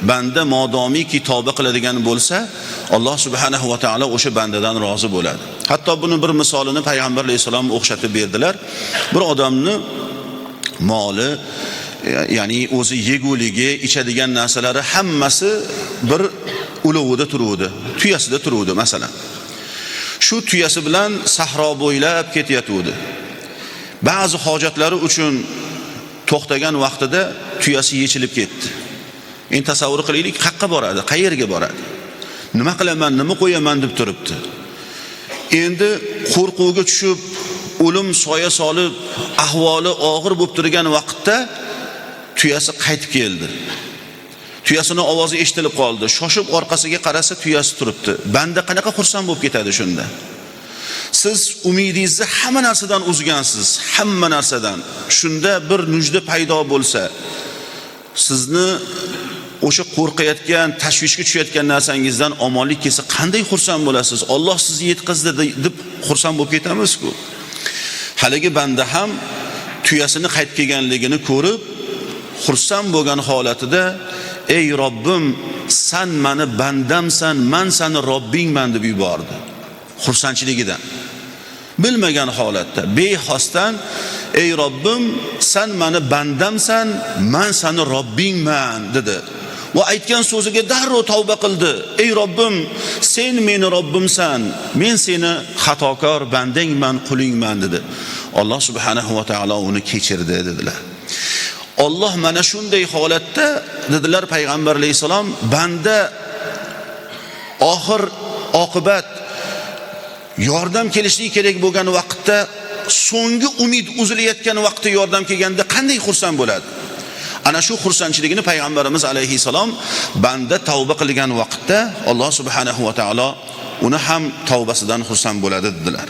banda modomiki tavba qiladigan bo'lsa, Alloh subhanahu va taolo o'sha bandadan rozi bo'ladi. Hatto buni bir misolini payg'ambar alayhisalom o'xshatib berdilar. Bir odamni moli, ya'ni o'zi yeguligi, ichadigan narsalari hammasi bir ulovida turuvdi, tuyasida turuvdi masalan. Shu tuyasi bilan sahro bo'ylab ketayotdi. Ba'zi hojatlari uchun to'xtagan vaqtida tuyasi yechilib ketdi. Endi tasavvur qilaylik, qayerga boradi, qayerga boradi? Nima qilaman, nima qo'yaman deb turibdi. Endi qo'rquvga tushib, o'lim soya solib, ahvoli og'ir bo'lib turgan vaqtda tuyasi qaytib keldi. Tuyasining ovozi eshitilib qoldi. Shoshib orqasiga qarasa, tuyasi turibdi. Banda qanaqa xursand bo'lib ketadi shunda? Siz umidingizni hamma narsadan uzgansiz, hamma narsadan. Shunda bir mujda paydo bo'lsa, sizni o'sha qo'rqayotgan, tashvishga tushayotgan narsangizdan omonlik kelsa, qanday xursand bo'lasiz? Alloh sizni yetkazdi deb xursand bo'lib ketamiz-ku. Haligi banda ham tuyasini qaytib kelganligini ko'rib, xursand bo'lgan holatida, ey Robbim, sen meni bandamsan, men seni Robbingman deb yubordi. Xursandchiligidan. Bilmagan holatda, bexosdan, ey Robbim, sen meni bandamsan, men seni Robbingman dedi. Va aytgan so'ziga darrov tavba qildi. Ey Robbim, sen meni Robbimsan, men seni xatokor bandangman, qulingman dedi. Alloh subhanahu va taolo uni kechirdi dedilar. Alloh mana shunday holatda dedilar payg'ambar alayhisalom, banda oxir oqibat yordam kelishligi kerak bo'lgan vaqtda, so'nggi umid uzilayotgan vaqtda yordam kelganda qanday xursand bo'ladi? Ana shu xursandchiligini payg'ambarimiz alayhisalom banda tavba qilgan vaqtda Alloh subhanahu va taolo uni ham tavbasidan xursand bo'ladi dedilar.